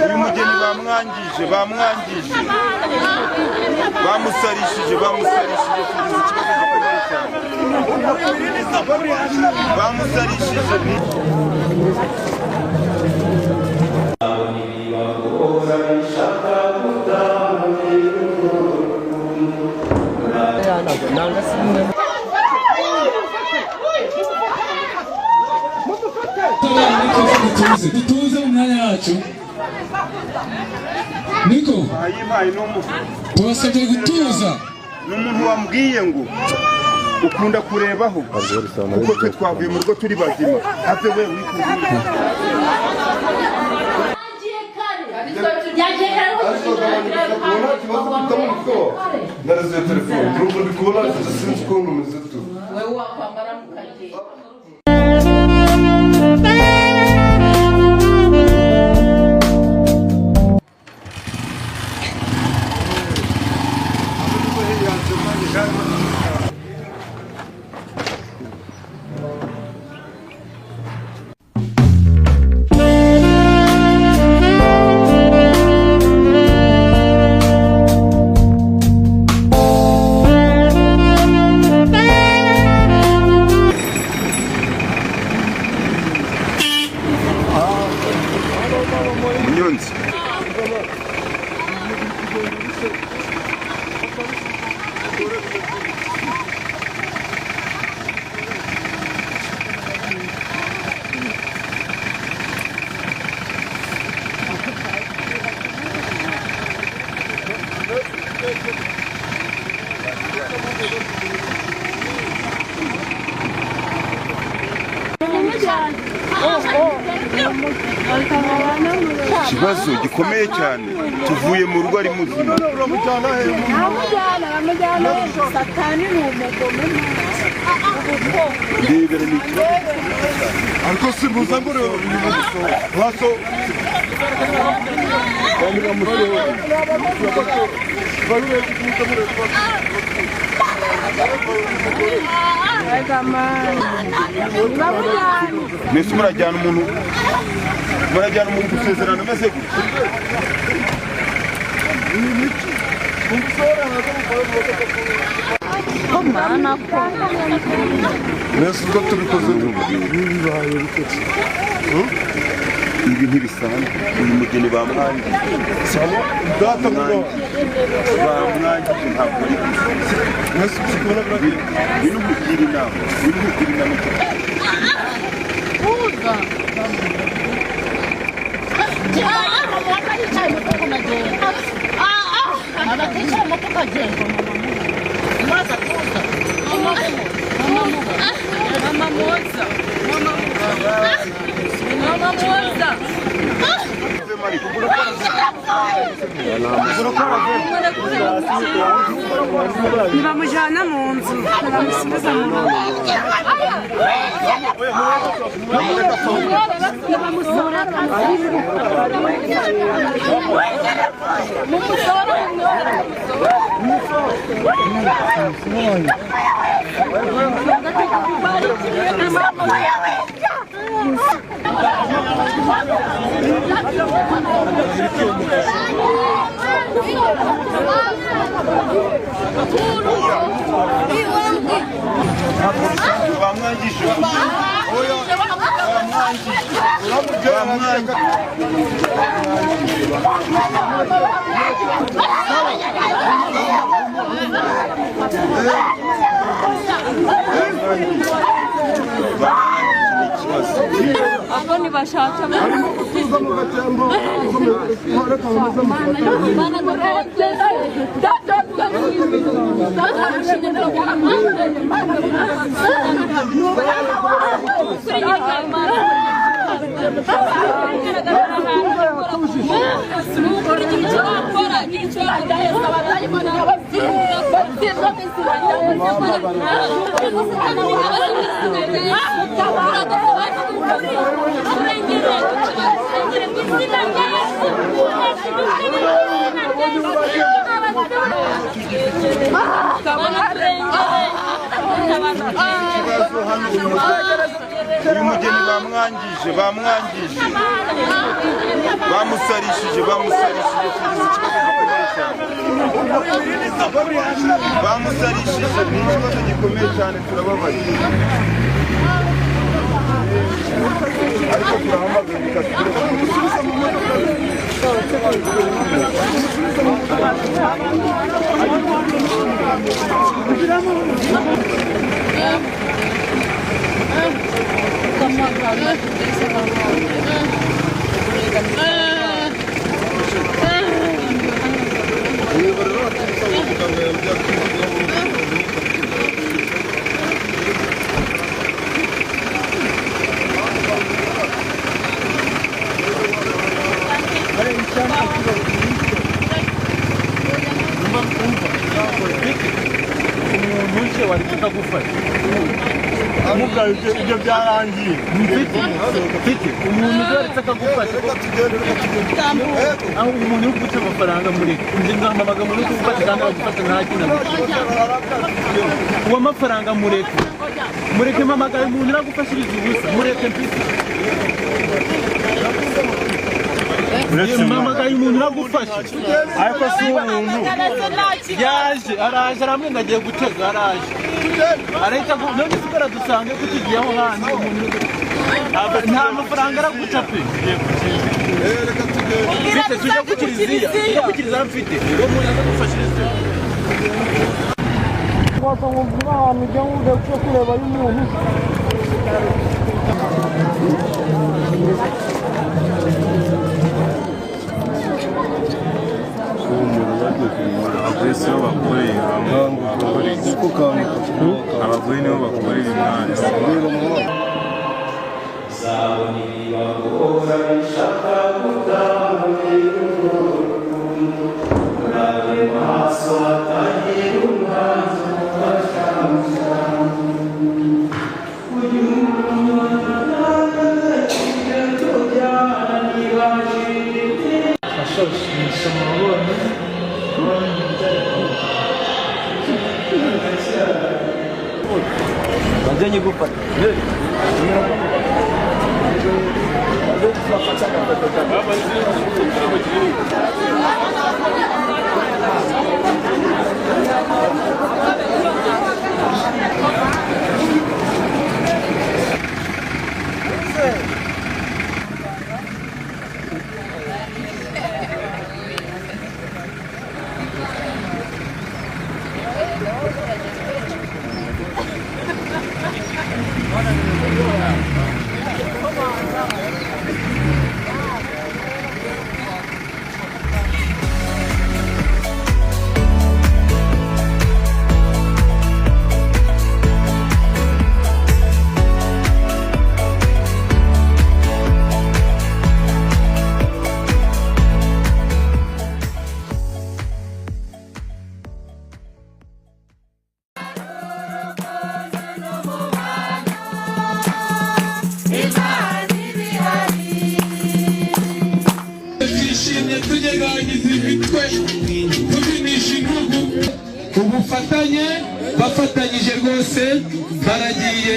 uyu mugeni bamwangije bamusarishije tugize ikibazo gikomeye cyane bamusarishije dutuze mu mwanya wacu niko tubasabye gutuza n'umuntu wambwiye ngo ukunda kurebaho kuko twe twavuye mu rugo turi bazima ave we wikuzuye naraziye telefone urumva ndi kubona sinzi ukuntu umeze tu wewe wakwambara mukaje ikibazo gikomeye cyane tuvuye mu rugo ari muzima satani ni umugome ndebere ni ikibazo ariko simbuza ngo waso mwese murajyana umuntu gusezerana ameze gutya mwese ubwo tubikoze ntibibaye bitetse ibi ntibisanzwe uyu mugeni bamwangije data ngo bamwangije ntabwo ari mwese ubona bino mugira inama ntibamujyana mu nzu bamusubiza mu rugo bamwangije abo ntibashaka uyu mugeni bamwangije bamusarishije tugize ikibazo gikomeye cyane bamusarishije ni ikibazo gikomeye cyane turababaye ariko turahamagaye umuntu wari kutagufasha amubwira ibyo byarangiye mfite umuntu wari kutagufasha aho umuntu uri guca amafaranga muri nzi nzamamaga umuntu uri kugufasha kandi agufasha nta kintu uwo mafaranga mureke mpamagaye umuntu uragufashiriza ubusa mureke mfite mpamagaye umuntu uragufasha ariko si umuntu yaje araje aramwenda agiye gutega araje arahita none sikora dusange ko tugiye aho hantu umuntu nta mafaranga araguca pe bite tujya ku kiliziya mfite uwo muntu azagufashiriza wapfa nkumva ahantu ujya nk'ugiye cyo kureba y'umuntu abagore sibo bakoreye abagore nibo bakoreye imana Wajanye gufata ubufatanye bafatanyije rwose baragiye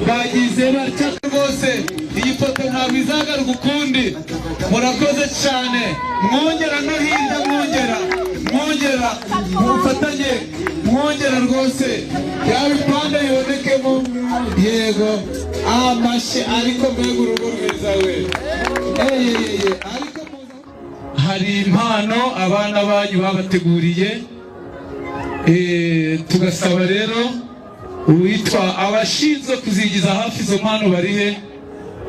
bagize batya rwose iyi foto ntabwo izagaruka ukundi murakoze cyane mwongera no hirya mwongera ubufatanye mwongera rwose yaba ipande yonekemo yego amashyi ariko mbega urugo rwiza we ariko hari impano abana banyu babateguriye tugasaba rero uwitwa abashinzwe kuzigiza hafi izo mpano barihe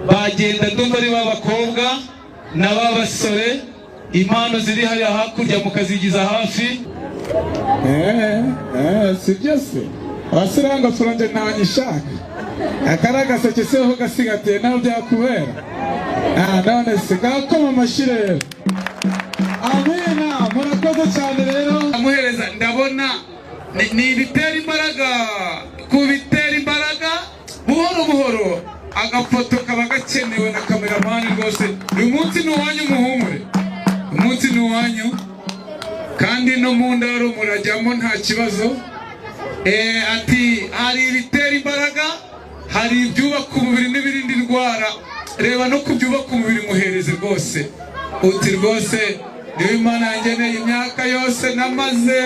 bagenda ndumva ari b'abakobwa n'ab'abasore impano ziri hariya hakurya mukazigiza hafi si byose abasiranga furange ntanyishaka akari agaseke seho gasigatiye naho byakubera none se gakoma amashyi rero amina murakoze cyane rero amuhereza ndabona ni ibitera imbaraga ku bitera imbaraga buhoro buhoro agafoto kaba gakenewe na kameramani rwose. Uyu munsi ni uwanyu muhumure, umunsi ni uwanyu kandi no mu ndaro murajyamo nta kibazo. Ati hari ibitera imbaraga, hari ibyubaka umubiri n'ibirinda indwara. Reba no kubyubaka umubiri muhereze rwose. Uti rwose niwe Imana yangeneye imyaka yose namaze.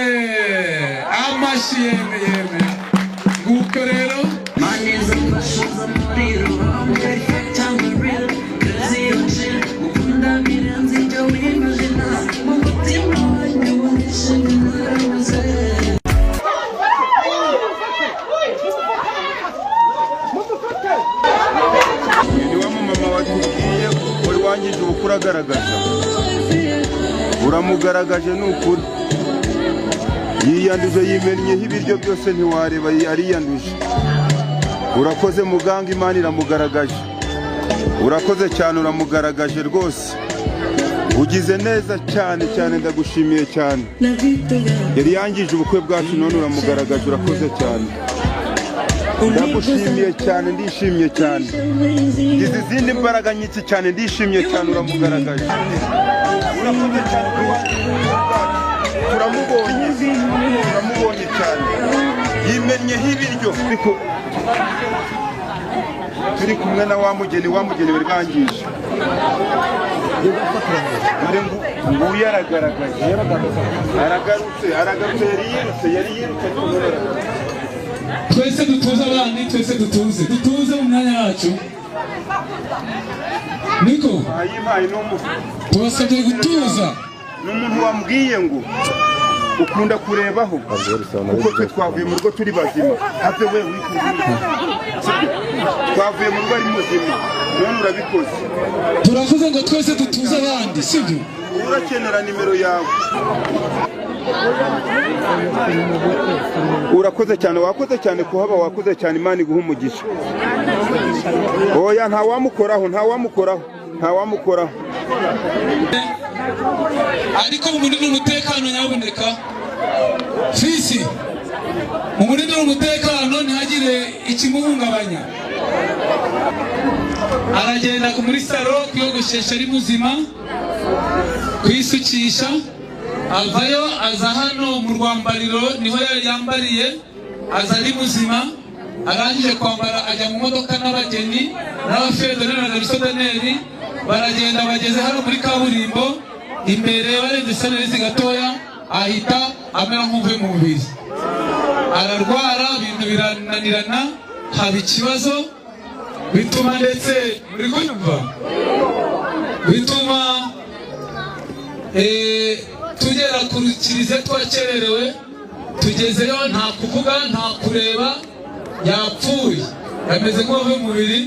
Amashi yeme nguko rero uramugaragaje n'ukuri yiyanduje yimennyeho ibiryo byose ntiwareba ariyanduje. Urakoze muganga, Imana iramugaragaje. Urakoze cyane, uramugaragaje rwose. Ugize neza cyane cyane, ndagushimiye cyane. Yari yangije ubukwe bwacu none uramugaragaje. Urakoze cyane, ndagushimiye cyane, ndishimye cyane. Izi zindi mbaraga nyinshi cyane, ndishimye cyane, uramugaragaje. Urakoze cyane, turamubonye cyane, yimennyeho ibiryo. Turi kumwe na wa mugeni wari bangije. Dore nguyu yaragaragaje, aragarutse, yari yirutse. Twese dutuze abandi, twese dutuze mu mwanya wacu. Niko tubasabye gutuza. N'umuntu wambwiye ngo ukunda kurebaho kuko twe twavuye mu rugo turi bazima. Ave we twavuye mu rugo ari muzima, none urabikoze. Turavuze ngo twese dutuze abandi, sibyo? Urakenera nimero yawe. Urakoze cyane, wakoze cyane kuhaba, wakoze cyane. Imana iguha umugisha. Oya, nta wamukoraho. Ariko mu murindi n'umutekano nyaboneka. Fisi, mu murindi n'umutekano ntihagire ikimuhungabanya. Aragenda muri salo kwiyogoshesha ari muzima, kwisukisha. Avayo aza hano mu rwambariro, niho yambariye, aza ari muzima. Arangije kwambara ajya mu modoka n'abageni n'abafedoneri na garisodoneri. Baragenda bageze hano muri kaburimbo, imbere barenze sanerizi gatoya, ahita amera nk'uvuye mu mubiri. Ararwara, ibintu birananirana, haba ikibazo, bituma ndetse muri kunyumva, bituma tugera ku kiliziya twakererewe. Tugezeyo nta kuvuga, nta kureba, yapfuye, yameze nk'uvuye mu mubiri.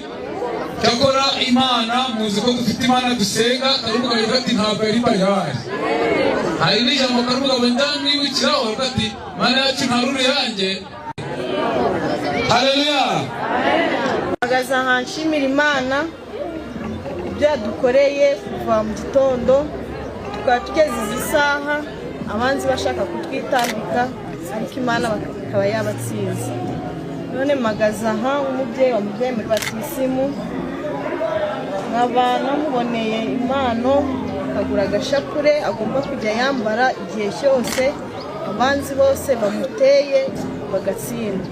Cyakora Imana, muzi ko dufite Imana dusenga. Karubuga yavuga ati ntabwo ari bayari. Hari n'ijambo Karubuga wenda mwibukiraho avuga ati Mana yacu nta ruri yanjye. Haleluya. Magaza nshimira Imana ibyo yadukoreye kuva mu gitondo tukaba tugeze izi saha, abanzi bashaka kutwitambika ariko Imana bakaba yabatsinze. None magaza umubyeyi wamubyeyi muri batisimu, nkaba namuboneye impano akagura agashapure agomba kujya yambara igihe cyose abanzi bose bamuteye bagatsinda.